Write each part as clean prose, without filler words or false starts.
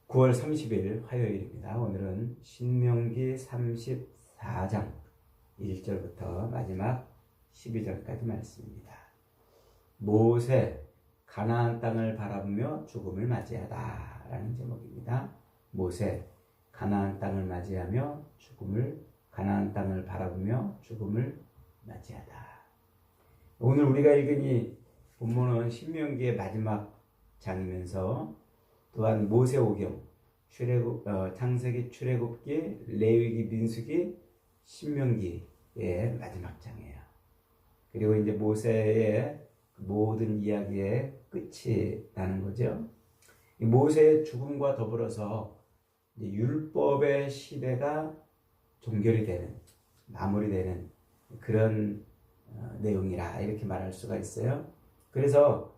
9월 30일 화요일입니다. 오늘은 신명기 34장 1절부터 마지막 12절까지 말씀입니다. 모세 가나안 땅을 바라보며 죽음을 맞이하다 라는 제목입니다. 모세 가나안 땅을 맞이하며 가나안 땅을 바라보며 죽음을 맞이하다. 오늘 우리가 읽은 이 본문은 신명기의 마지막 장이면서 또한 모세오경, 창세기, 출애굽기, 레위기, 민수기, 신명기의 마지막 장이에요. 그리고 이제 모세의 모든 이야기의 끝이 나는 거죠. 이 모세의 죽음과 더불어서 이제 율법의 시대가 종결이 되는, 마무리되는 그런 내용이라 이렇게 말할 수가 있어요. 그래서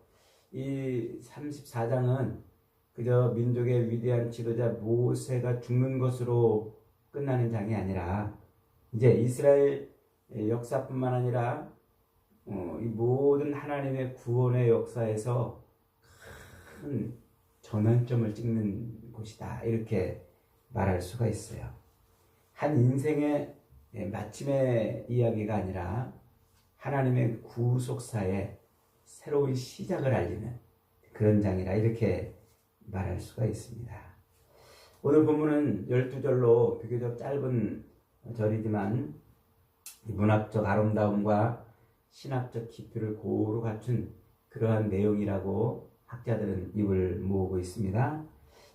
이 34장은 그저 민족의 위대한 지도자 모세가 죽는 것으로 끝나는 장이 아니라 이제 이스라엘 역사뿐만 아니라 이 모든 하나님의 구원의 역사에서 큰 전환점을 찍는 곳이다 이렇게 말할 수가 있어요. 한 인생의 마침의 이야기가 아니라 하나님의 구속사의 새로운 시작을 알리는 그런 장이라 이렇게 말할 수가 있습니다. 오늘 본문은 12절로 비교적 짧은 절이지만 문학적 아름다움과 신학적 깊이를 고루 갖춘 그러한 내용이라고 학자들은 입을 모으고 있습니다.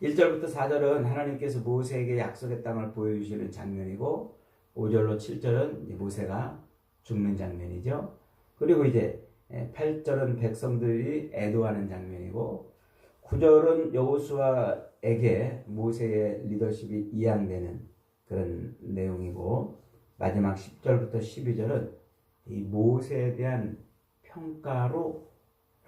1절부터 4절은 하나님께서 모세에게 약속의 땅을 보여주시는 장면이고 5절로 7절은 모세가 죽는 장면이죠. 그리고 이제 8절은 백성들이 애도하는 장면이고 9절은 여호수아에게 모세의 리더십이 이양되는 그런 내용이고 마지막 10절부터 12절은 이 모세에 대한 평가로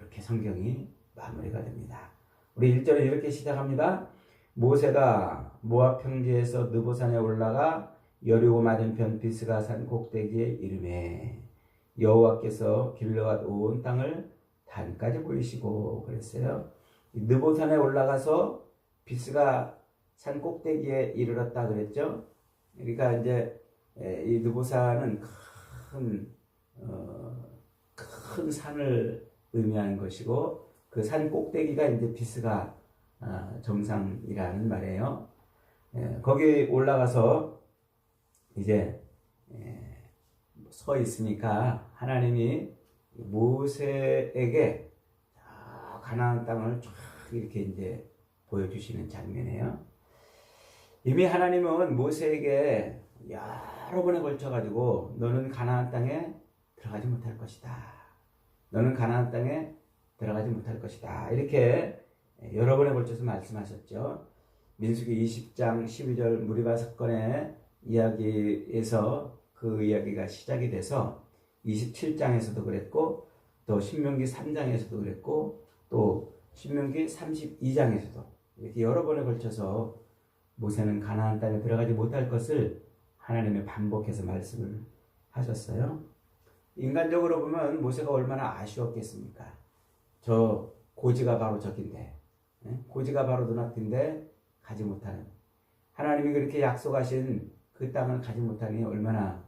이렇게 성경이 마무리가 됩니다. 우리 1절은 이렇게 시작합니다. 모세가 모압 평지에서 느보산에 올라가 여리고 맞은편 비스가 산 꼭대기에 이르매 여호와께서 길르앗 온 땅을 단까지 보이시고 그랬어요. 느보산에 올라가서 비스가 산 꼭대기에 이르렀다 그랬죠. 그러니까 이제 이 느보산은 큰 산을 의미하는 것이고 그 산 꼭대기가 이제 비스가 정상이라는 말이에요. 거기 올라가서 이제 서 있으니까 하나님이 모세에게 가나안 땅을 쫙 이렇게 이제 보여주시는 장면이에요. 이미 하나님은 모세에게 여러 번에 걸쳐가지고 너는 가나안 땅에 들어가지 못할 것이다. 너는 가나안 땅에 들어가지 못할 것이다. 이렇게 여러 번에 걸쳐서 말씀하셨죠. 민수기 20장 12절 무리바 사건의 이야기에서 그 이야기가 시작이 돼서 27장에서도 그랬고 또 신명기 3장에서도 그랬고 또 신명기 32장에서도 이렇게 여러 번에 걸쳐서 모세는 가나안 땅에 들어가지 못할 것을 하나님이 반복해서 말씀을 하셨어요. 인간적으로 보면 모세가 얼마나 아쉬웠겠습니까? 저 고지가 바로 저긴데, 고지가 바로 눈앞인데 가지 못하는, 하나님이 그렇게 약속하신 그 땅을 가지 못하니 얼마나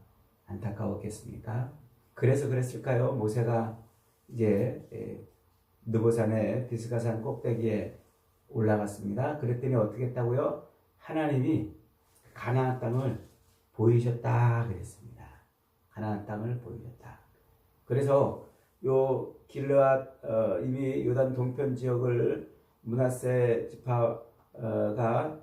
안타까웠겠습니까? 그래서 그랬을까요? 모세가 이제 느보산의 비스가산 꼭대기에 올라갔습니다. 그랬더니 어떻게 했다고요? 하나님이 가나안 땅을 보이셨다 그랬습니다. 가나안 땅을 보이셨다. 그래서 요 길르앗 이미 요단 동편 지역을 므낫세 지파가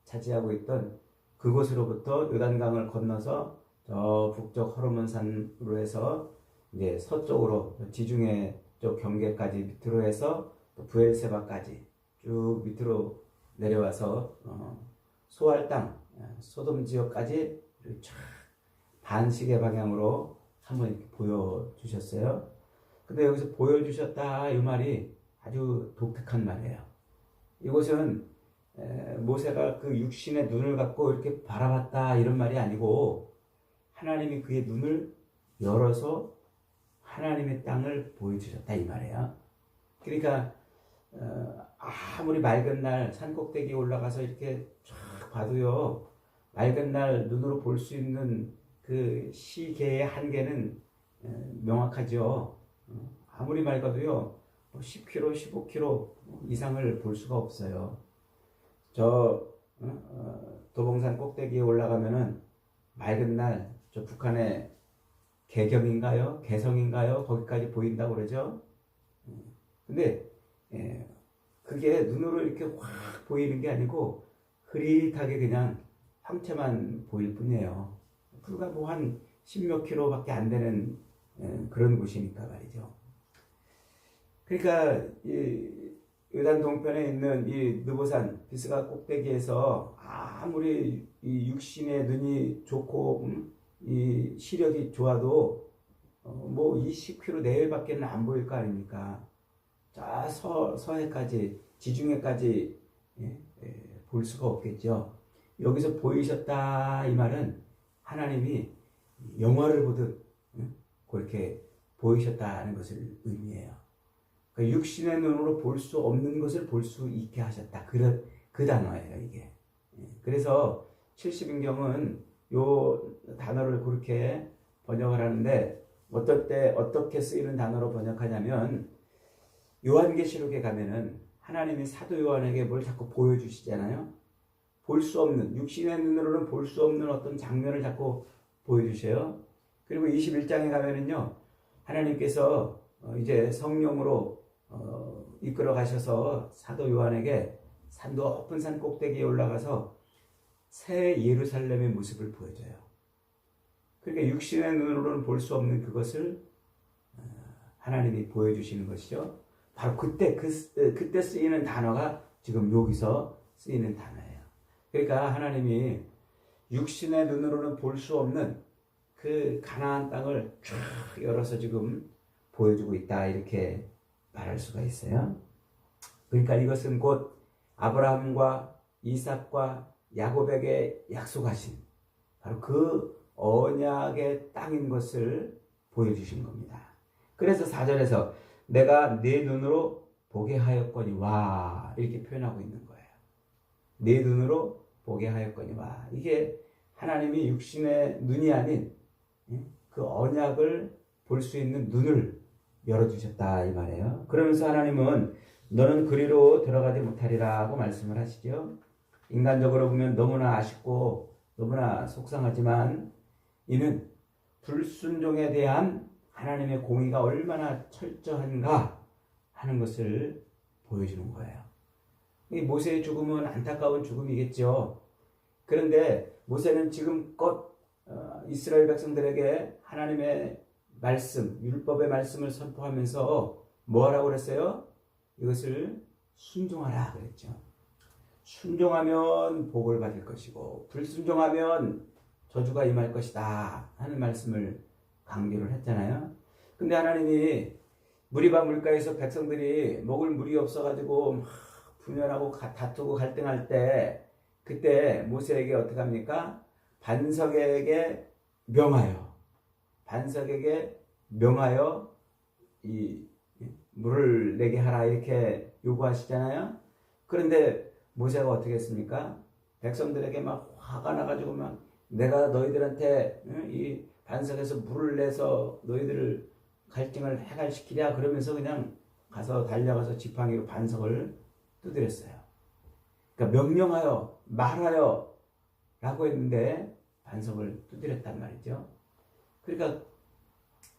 차지하고 있던 그곳으로부터 요단강을 건너서 저 북쪽 호르몬산으로 해서 이제 서쪽으로 지중해 쪽 경계까지 밑으로 해서 또 부엘세바까지 쭉 밑으로 내려와서 소알 땅 소돔 지역까지 쫙 반시계 방향으로 한번 이렇게 보여주셨어요. 근데 여기서 보여주셨다 이 말이 아주 독특한 말이에요. 이곳은 모세가 그 육신의 눈을 갖고 이렇게 바라봤다 이런 말이 아니고 하나님이 그의 눈을 열어서 하나님의 땅을 보여주셨다 이 말이에요. 그러니까 아무리 맑은 날 산꼭대기에 올라가서 이렇게 쫙 봐도요, 맑은 날 눈으로 볼 수 있는 그 시계의 한계는 명확하죠. 아무리 맑아도요, 10km, 15km 이상을 볼 수가 없어요. 저 도봉산 꼭대기에 올라가면은 맑은 날 저 북한의 개경인가요? 개성인가요? 거기까지 보인다고 그러죠. 근데 그게 눈으로 이렇게 확 보이는 게 아니고 흐릿하게 그냥 황체만 보일 뿐이에요. 불과 뭐 한 10몇 킬로밖에 안 되는 그런 곳이니까 말이죠. 그러니까 이 요단 동편에 있는 이 느보산 비스가 꼭대기에서 아무리 이 육신의 눈이 좋고 이 시력이 좋아도 뭐 20km 내외밖에는 안 보일 거 아닙니까? 자 서해까지 지중해까지 볼 수가 없겠죠. 여기서 보이셨다 이 말은 하나님이 영화를 보듯 그렇게 보이셨다는 것을 의미해요. 그러니까 육신의 눈으로 볼 수 없는 것을 볼 수 있게 하셨다. 그 단어예요, 이게. 그래서 70인경은 요 단어를 그렇게 번역을 하는데 어떨 때 어떻게 쓰이는 단어로 번역하냐면 요한계시록에 가면은 하나님이 사도 요한에게 뭘 자꾸 보여주시잖아요. 볼 수 없는, 육신의 눈으로는 볼 수 없는 어떤 장면을 자꾸 보여주셔요. 그리고 21장에 가면은요, 하나님께서 이제 성령으로 이끌어 가셔서 사도 요한에게 산 높은 산 꼭대기에 올라가서 새 예루살렘의 모습을 보여줘요. 그러니까 육신의 눈으로는 볼 수 없는 그것을 하나님이 보여주시는 것이죠. 바로 그때 쓰이는 단어가 지금 여기서 쓰이는 단어예요. 그러니까 하나님이 육신의 눈으로는 볼 수 없는 그 가나안 땅을 쫙 열어서 지금 보여주고 있다, 이렇게 말할 수가 있어요. 그러니까 이것은 곧 아브라함과 이삭과 야곱에게 약속하신 바로 그 언약의 땅인 것을 보여주신 겁니다. 그래서 4절에서 내가 네 눈으로 보게 하였거니와 이렇게 표현하고 있는 거예요. 네 눈으로 보게 하였거니와, 이게 하나님이 육신의 눈이 아닌 그 언약을 볼 수 있는 눈을 열어주셨다 이 말이에요. 그러면서 하나님은 너는 그리로 들어가지 못하리라고 말씀을 하시죠. 인간적으로 보면 너무나 아쉽고 너무나 속상하지만 이는 불순종에 대한 하나님의 공의가 얼마나 철저한가 하는 것을 보여주는 거예요. 이 모세의 죽음은 안타까운 죽음이겠죠. 그런데 모세는 지금껏 이스라엘 백성들에게 하나님의 말씀, 율법의 말씀을 선포하면서 뭐 하라고 그랬어요? 이것을 순종하라 그랬죠. 순종하면 복을 받을 것이고 불순종하면 저주가 임할 것이다 하는 말씀을 강조를 했잖아요. 근데 하나님이 무리바 물가에서 백성들이 먹을 물이 없어가지고 막 분열하고 다투고 갈등할 때 그때 모세에게 어떻게 합니까? 반석에게 명하여 이 물을 내게 하라 이렇게 요구하시잖아요. 그런데 모세가 어떻게 했습니까? 백성들에게 막 화가 나가지고 막 내가 너희들한테 이 반석에서 물을 내서 너희들을 갈증을 해갈시키랴 그러면서 그냥 가서 달려가서 지팡이로 반석을 두드렸어요. 그러니까 명령하여 말하여 라고 했는데 반석을 두드렸단 말이죠. 그러니까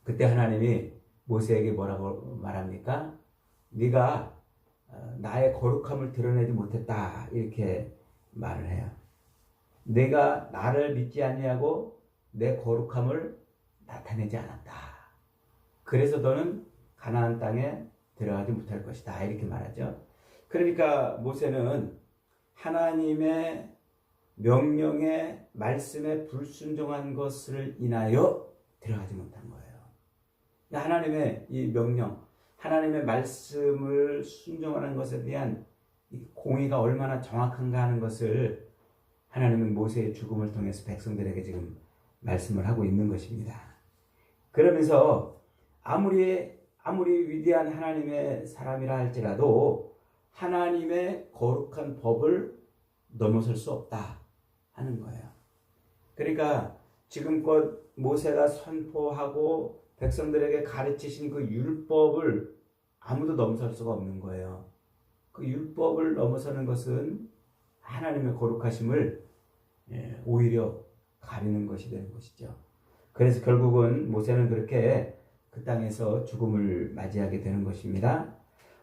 그때 하나님이 모세에게 뭐라고 말합니까? 네가 나의 거룩함을 드러내지 못했다 이렇게 말을 해요. 내가 나를 믿지 아니하고 내 거룩함을 나타내지 않았다. 그래서 너는 가나안 땅에 들어가지 못할 것이다 이렇게 말하죠. 그러니까 모세는 하나님의 명령의 말씀에 불순종한 것을 인하여 들어가지 못한 거예요. 하나님의 이 명령, 하나님의 말씀을 순종하는 것에 대한 공의가 얼마나 정확한가 하는 것을 하나님은 모세의 죽음을 통해서 백성들에게 지금 말씀을 하고 있는 것입니다. 그러면서 아무리 위대한 하나님의 사람이라 할지라도 하나님의 거룩한 법을 넘어설 수 없다 하는 거예요. 그러니까 지금껏 모세가 선포하고 백성들에게 가르치신 그 율법을 아무도 넘어설 수가 없는 거예요. 그 율법을 넘어서는 것은 하나님의 거룩하심을 오히려 가리는 것이 되는 것이죠. 그래서 결국은 모세는 그렇게 그 땅에서 죽음을 맞이하게 되는 것입니다.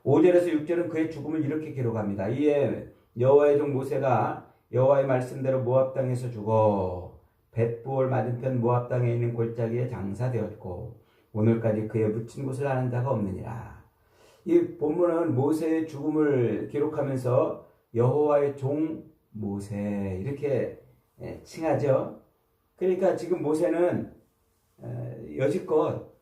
5절에서 6절은 그의 죽음을 이렇게 기록합니다. 이에 여호와의 종 모세가 여호와의 말씀대로 모압 땅에서 죽어 벳부올 맞은편 모압 땅에 있는 골짜기에 장사되었고 오늘까지 그의 묻힌 곳을 아는 자가 없느니라. 이 본문은 모세의 죽음을 기록하면서 여호와의 종 모세 이렇게 칭하죠. 그러니까 지금 모세는 여지껏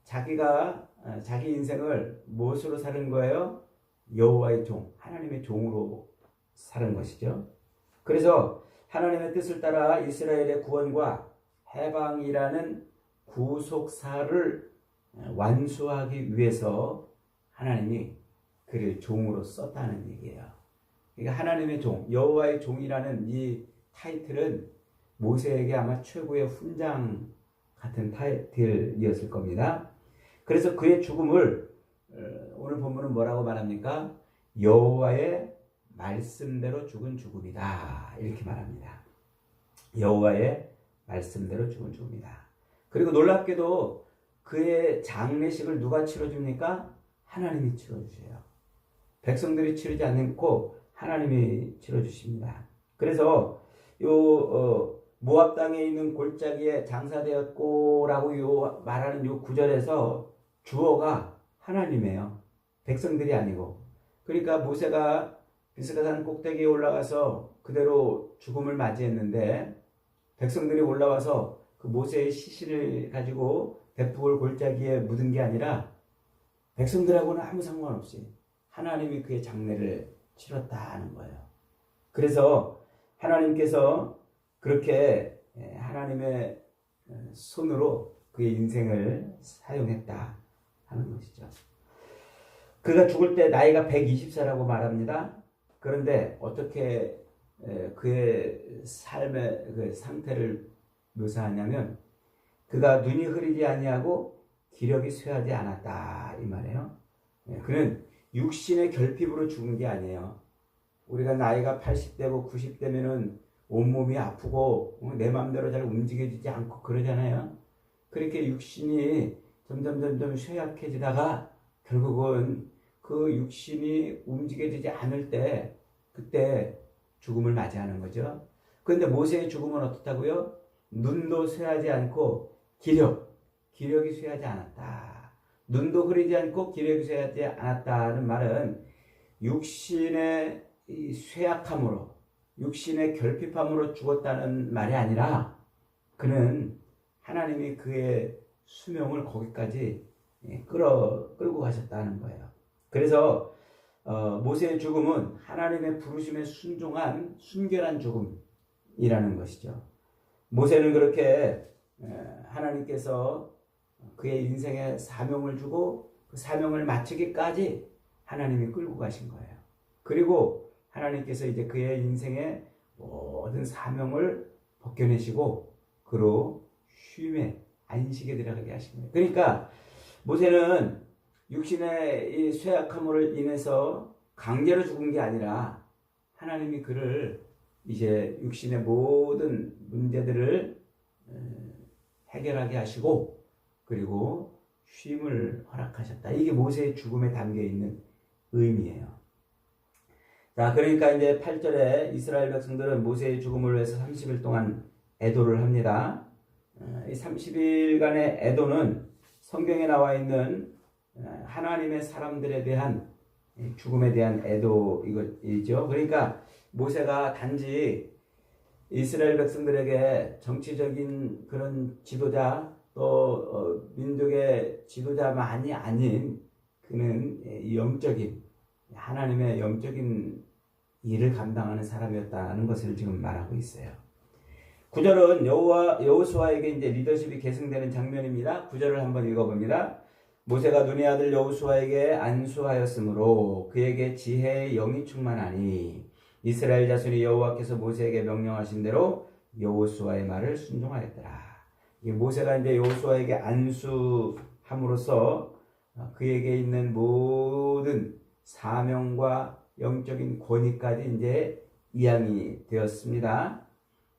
자기가 자기 인생을 무엇으로 사는 거예요? 여호와의 종, 하나님의 종으로 사는 것이죠. 그래서 하나님의 뜻을 따라 이스라엘의 구원과 해방이라는 구속사를 완수하기 위해서 하나님이 그를 종으로 썼다는 얘기예요. 그러니까 하나님의 종, 여호와의 종이라는 이 타이틀은 모세에게 아마 최고의 훈장 같은 타이틀이었을 겁니다. 그래서 그의 죽음을 오늘 본문은 뭐라고 말합니까? 여호와의 말씀대로 죽은 죽음이다 이렇게 말합니다. 여호와의 말씀대로 죽은 죽음이다. 그리고 놀랍게도 그의 장례식을 누가 치러줍니까? 하나님이 치러주세요. 백성들이 치르지 않고 하나님이 치러주십니다. 그래서 모압 땅에 있는 골짜기에 장사되었고라고 말하는 요 구절에서 주어가 하나님이에요. 백성들이 아니고. 그러니까 모세가 비스가산 꼭대기에 올라가서 그대로 죽음을 맞이했는데 백성들이 올라와서 그 모세의 시신을 가지고 벳부올 골짜기에 묻은 게 아니라 백성들하고는 아무 상관없이 하나님이 그의 장례를 치렀다는 거예요. 그래서 하나님께서 그렇게 하나님의 손으로 그의 인생을 사용했다 하는 것이죠. 그가 죽을 때 나이가 120세라고 말합니다. 그런데 어떻게 그의 삶의 그 상태를 묘사하냐면 그가 눈이 흐리지 아니하고 기력이 쇠하지 않았다 이 말이에요. 그는 육신의 결핍으로 죽은 게 아니에요. 우리가 나이가 80대고 90대면은 온몸이 아프고 내 마음대로 잘 움직여지지 않고 그러잖아요. 그렇게 육신이 점점 쇠약해지다가 결국은 그 육신이 움직여지지 않을 때 그때 죽음을 맞이하는 거죠. 그런데 모세의 죽음은 어떻다고요? 눈도 쇠하지 않고 기력이 쇠하지 않았다. 눈도 흐리지 않고 기력이 쇠하지 않았다는 말은 육신의 이 쇠약함으로 육신의 결핍함으로 죽었다는 말이 아니라 그는 하나님이 그의 수명을 거기까지 끌고 가셨다는 거예요. 그래서 모세의 죽음은 하나님의 부르심에 순종한 순결한 죽음이라는 것이죠. 모세는 그렇게 하나님께서 그의 인생에 사명을 주고 그 사명을 마치기까지 하나님이 끌고 가신 거예요. 그리고 하나님께서 이제 그의 인생의 모든 사명을 벗겨내시고 그로 쉼에 안식에 들어가게 하신 거예요. 그러니까 모세는 육신의 이 쇠약함으로 인해서 강제로 죽은 게 아니라 하나님이 그를 이제 육신의 모든 문제들을 해결하게 하시고 그리고 쉼을 허락하셨다. 이게 모세의 죽음에 담겨 있는 의미예요. 자, 그러니까 이제 8절에 이스라엘 백성들은 모세의 죽음을 위해서 30일 동안 애도를 합니다. 이 30일간의 애도는 성경에 나와 있는 하나님의 사람들에 대한 죽음에 대한 애도이죠. 그러니까 모세가 단지 이스라엘 백성들에게 정치적인 그런 지도자 또 민족의 지도자만이 아닌 그는 영적인 하나님의 영적인 일을 감당하는 사람이었다는 것을 지금 말하고 있어요. 9절은 여호수아에게 이제 리더십이 계승되는 장면입니다. 9절을 한번 읽어봅니다. 모세가 눈의 아들 여호수아에게 안수하였으므로 그에게 지혜의 영이 충만하니 이스라엘 자손이 여호와께서 모세에게 명령하신 대로 여호수아의 말을 순종하였더라. 이 모세가 이제 여호수아에게 안수함으로써 그에게 있는 모든 사명과 영적인 권위까지 이제 이양이 되었습니다.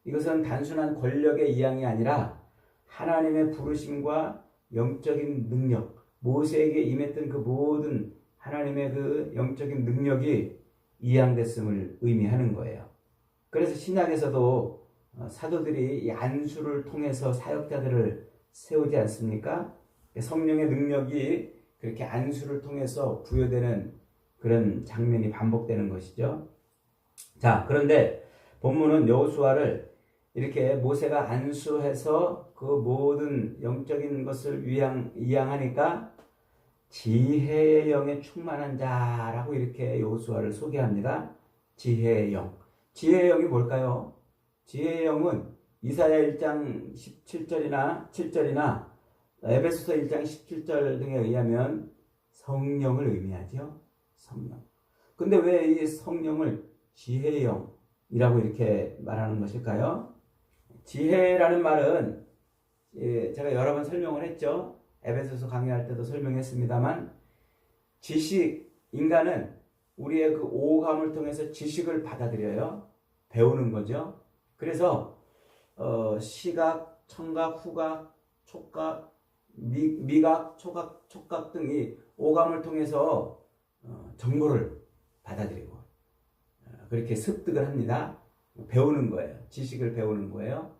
이것은 단순한 권력의 이양이 아니라 하나님의 부르심과 영적인 능력, 모세에게 임했던 그 모든 하나님의 그 영적인 능력이 이양됐음을 의미하는 거예요. 그래서 신약에서도 사도들이 이 안수를 통해서 사역자들을 세우지 않습니까? 성령의 능력이 그렇게 안수를 통해서 부여되는 그런 장면이 반복되는 것이죠. 자, 그런데 본문은 여호수아를 이렇게 모세가 안수해서 그 모든 영적인 것을 이양하니까 지혜의 영에 충만한 자라고 이렇게 여호수아를 소개합니다. 지혜의 영. 지혜의 영이 뭘까요? 지혜의 영은 이사야 1장 7절이나 에베소서 1장 17절 등에 의하면 성령을 의미하죠. 성령. 근데 왜 이 성령을 지혜의 영이라고 이렇게 말하는 것일까요? 지혜라는 말은 제가 여러 번 설명을 했죠. 에베소서 강의할 때도 설명했습니다만 지식, 인간은 우리의 그 오감을 통해서 지식을 받아들여요. 배우는 거죠. 그래서 시각, 청각, 후각, 촉각, 미각, 촉각 등이 오감을 통해서 정보를 받아들이고 그렇게 습득을 합니다. 배우는 거예요. 지식을 배우는 거예요.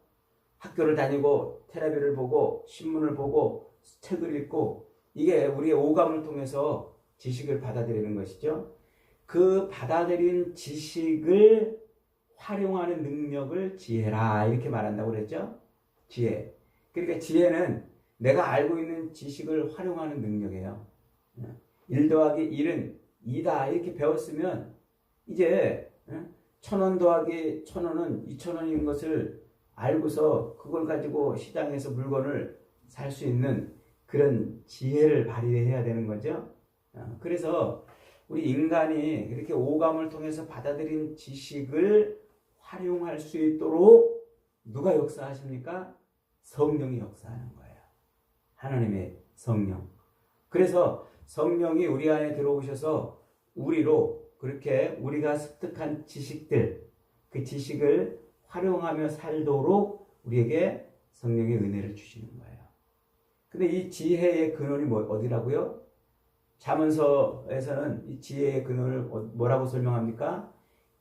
학교를 다니고 텔레비를 보고 신문을 보고 책을 읽고 이게 우리의 오감을 통해서 지식을 받아들이는 것이죠. 그 받아들인 지식을 활용하는 능력을 지혜라 이렇게 말한다고 그랬죠. 지혜. 그러니까 지혜는 내가 알고 있는 지식을 활용하는 능력이에요. 1 더하기 1은 2다 이렇게 배웠으면 이제 1,000원 더하기 1,000원은 2,000원인 것을 알고서 그걸 가지고 시장에서 물건을 살 수 있는 그런 지혜를 발휘해야 되는 거죠. 그래서 우리 인간이 이렇게 오감을 통해서 받아들인 지식을 활용할 수 있도록 누가 역사하십니까? 성령이 역사하는 거예요. 하나님의 성령. 그래서 성령이 우리 안에 들어오셔서 우리로 그렇게 우리가 습득한 지식들, 그 지식을 활용하며 살도록 우리에게 성령의 은혜를 주시는 거예요. 근데 이 지혜의 근원이 어디라고요? 잠언서에서는 이 지혜의 근원을 뭐라고 설명합니까?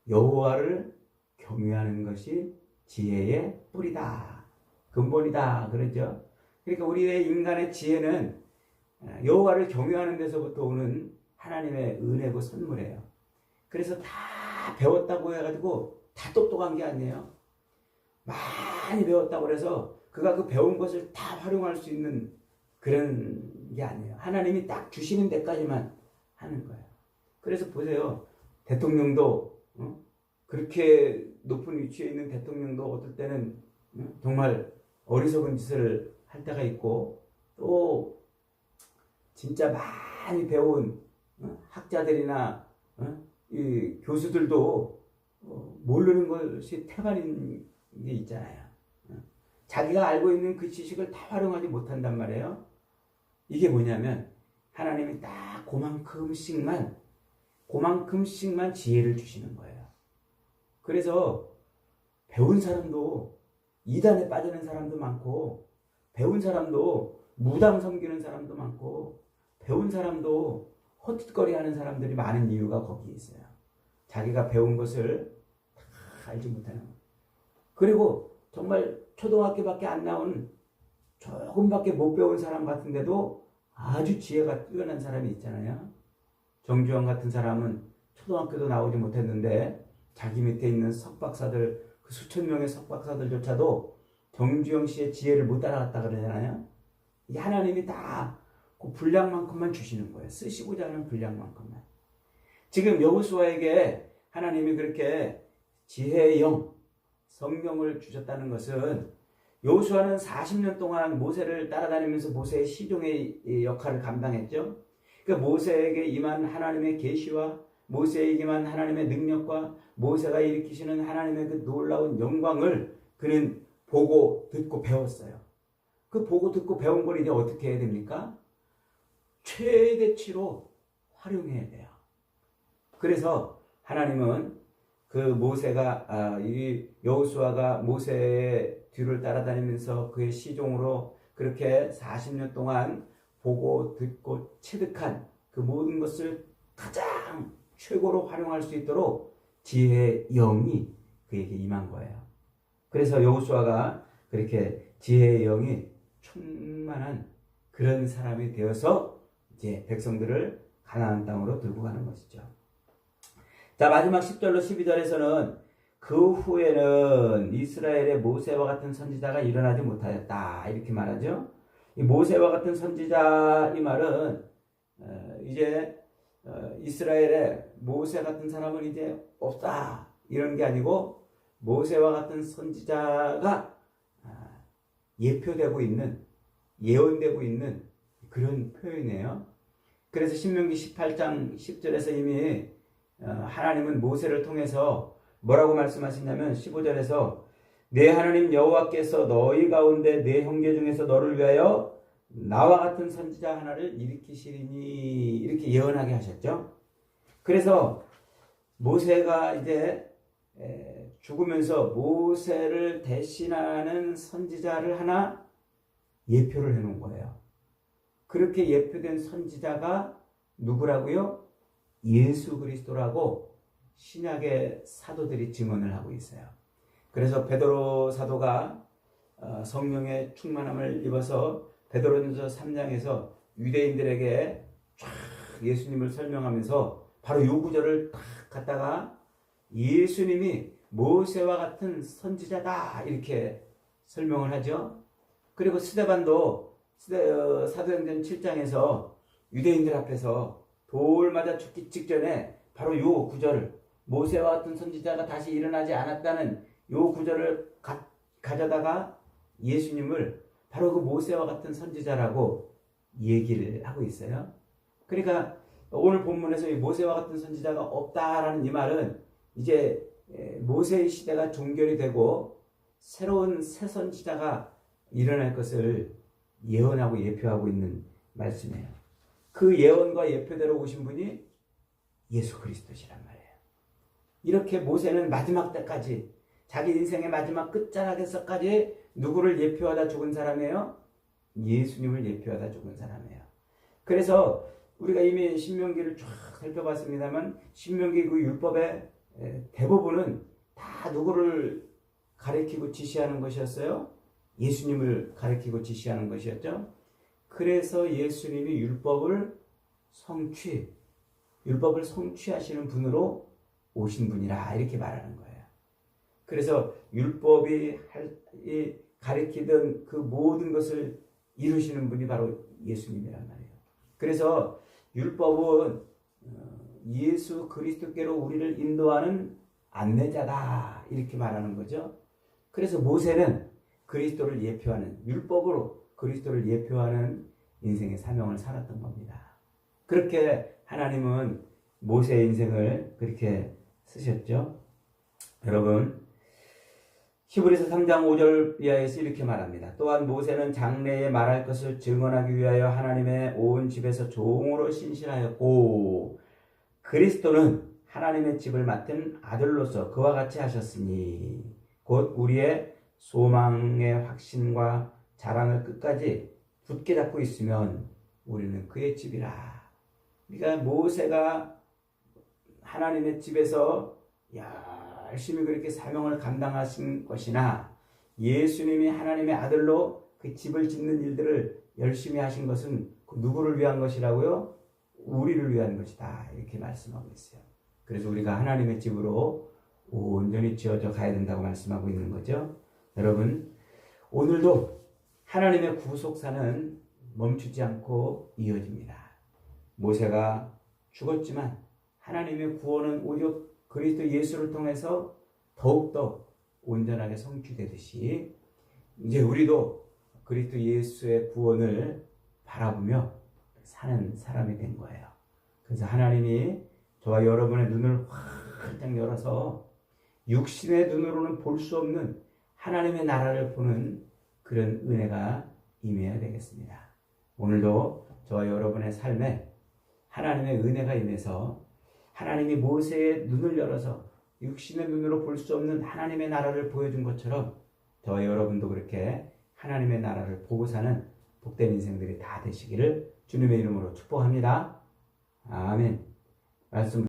여호와를 경외하는 것이 지혜의 뿌리다. 근본이다. 그러죠. 그러니까 우리의 인간의 지혜는 여호와를 경외하는 데서부터 오는 하나님의 은혜고 선물이에요. 그래서 다 배웠다고 해가지고 다 똑똑한 게 아니에요. 많이 배웠다고 해서 그가 그 배운 것을 다 활용할 수 있는 그런 게 아니에요. 하나님이 딱 주시는 데까지만 하는 거예요. 그래서 보세요. 대통령도 그렇게 높은 위치에 있는 대통령도 어떨 때는 정말 어리석은 짓을 할 때가 있고 또 진짜 많이 배운 학자들이나 이 교수들도 모르는 것이 태반인 게 있잖아요. 자기가 알고 있는 그 지식을 다 활용하지 못한단 말이에요. 이게 뭐냐면 하나님이 딱 그만큼씩만 지혜를 주시는 거예요. 그래서 배운 사람도 이단에 빠지는 사람도 많고 배운 사람도 무당 섬기는 사람도 많고 배운 사람도 헛짓거리 하는 사람들이 많은 이유가 거기에 있어요. 자기가 배운 것을 다 알지 못하는 거예요. 그리고 정말 초등학교밖에 안 나온 조금밖에 못 배운 사람 같은데도 아주 지혜가 뛰어난 사람이 있잖아요. 정주영 같은 사람은 초등학교도 나오지 못했는데 자기 밑에 있는 석박사들, 그 수천 명의 석박사들조차도 정주영 씨의 지혜를 못 따라갔다 그러잖아요. 이 하나님이 다 그 분량만큼만 주시는 거예요. 쓰시고자 하는 분량만큼만. 지금 여호수아에게 하나님이 그렇게 지혜의 영, 성령을 주셨다는 것은 여호수아는 40년 동안 모세를 따라다니면서 모세의 시종의 역할을 감당했죠. 그러니까 모세에게 임한 하나님의 계시와 모세에게만 하나님의 능력과 모세가 일으키시는 하나님의 그 놀라운 영광을 그는 보고 듣고 배웠어요. 그 보고 듣고 배운 걸 이제 어떻게 해야 됩니까? 최대치로 활용해야 돼요. 그래서 하나님은 그 모세가 이 여호수아가 모세의 뒤를 따라다니면서 그의 시종으로 그렇게 40년 동안 보고 듣고 체득한 그 모든 것을 가장 최고로 활용할 수 있도록 지혜의 영이 그에게 임한 거예요. 그래서 여호수아가 그렇게 지혜의 영이 충만한 그런 사람이 되어서 이제 백성들을 가나안 땅으로 들고 가는 것이죠. 자, 마지막 10절로 12절에서는 그 후에는 이스라엘의 모세와 같은 선지자가 일어나지 못하였다 이렇게 말하죠. 이 모세와 같은 선지자 이 말은 이제 이스라엘에 모세 같은 사람은 이제 없다 이런 게 아니고 모세와 같은 선지자가 예표되고 있는 예언되고 있는 그런 표현이에요. 그래서 신명기 18장 10절에서 이미 하나님은 모세를 통해서 뭐라고 말씀하시냐면 15절에서 내 하나님 여호와께서 너희 가운데 내 형제 중에서 너를 위하여 나와 같은 선지자 하나를 일으키시리니 이렇게 예언하게 하셨죠. 그래서 모세가 이제 죽으면서 모세를 대신하는 선지자를 하나 예표를 해놓은 거예요. 그렇게 예표된 선지자가 누구라고요? 예수 그리스도라고 신약의 사도들이 증언을 하고 있어요. 그래서 베드로 사도가 성령의 충만함을 입어서 베드로전서 3장에서 유대인들에게 쫙 예수님을 설명하면서 바로 요 구절을 딱 갖다가 예수님이 모세와 같은 선지자다 이렇게 설명을 하죠. 그리고 스데반도 사도행전 7장에서 유대인들 앞에서 돌 맞아 죽기 직전에 바로 요 구절을 모세와 같은 선지자가 다시 일어나지 않았다는 요 구절을 가져다가 예수님을 바로 그 모세와 같은 선지자라고 얘기를 하고 있어요. 그러니까 오늘 본문에서 이 모세와 같은 선지자가 없다라는 이 말은 이제 모세의 시대가 종결이 되고 새로운 새 선지자가 일어날 것을 예언하고 예표하고 있는 말씀이에요. 그 예언과 예표대로 오신 분이 예수 그리스도시란 말이에요. 이렇게 모세는 마지막 때까지 자기 인생의 마지막 끝자락에서까지 누구를 예표하다 죽은 사람이에요? 예수님을 예표하다 죽은 사람이에요. 그래서 우리가 이미 신명기를 쫙 살펴봤습니다만 신명기 그 율법의 대부분은 다 누구를 가리키고 지시하는 것이었어요? 예수님을 가리키고 지시하는 것이었죠. 그래서 예수님이 율법을 성취하시는 분으로 오신 분이라 이렇게 말하는 거예요. 그래서 율법이 가리키던 그 모든 것을 이루시는 분이 바로 예수님이란 말이에요. 그래서 율법은 예수 그리스도께로 우리를 인도하는 안내자다 이렇게 말하는 거죠. 그래서 모세는 그리스도를 예표하는 율법으로 그리스도를 예표하는 인생의 사명을 살았던 겁니다. 그렇게 하나님은 모세의 인생을 그렇게 쓰셨죠. 여러분 히브리서 3장 5절 이하에서 이렇게 말합니다. 또한 모세는 장래에 말할 것을 증언하기 위하여 하나님의 온 집에서 종으로 신실하였고 그리스도는 하나님의 집을 맡은 아들로서 그와 같이 하셨으니 곧 우리의 소망의 확신과 자랑을 끝까지 굳게 잡고 있으면 우리는 그의 집이라. 그러니까 모세가 하나님의 집에서 열심히 그렇게 사명을 감당하신 것이나 예수님이 하나님의 아들로 그 집을 짓는 일들을 열심히 하신 것은 누구를 위한 것이라고요? 우리를 위한 것이다 이렇게 말씀하고 있어요. 그래서 우리가 하나님의 집으로 온전히 지어져 가야 된다고 말씀하고 있는 거죠. 여러분 오늘도 하나님의 구속사는 멈추지 않고 이어집니다. 모세가 죽었지만 하나님의 구원은 오히려 그리스도 예수를 통해서 더욱더 온전하게 성취되듯이 이제 우리도 그리스도 예수의 구원을 바라보며 사는 사람이 된 거예요. 그래서 하나님이 저와 여러분의 눈을 활짝 열어서 육신의 눈으로는 볼 수 없는 하나님의 나라를 보는 그런 은혜가 임해야 되겠습니다. 오늘도 저와 여러분의 삶에 하나님의 은혜가 임해서 하나님이 모세의 눈을 열어서 육신의 눈으로 볼 수 없는 하나님의 나라를 보여준 것처럼 저와 여러분도 그렇게 하나님의 나라를 보고 사는 복된 인생들이 다 되시기를 주님의 이름으로 축복합니다. 아멘. 말씀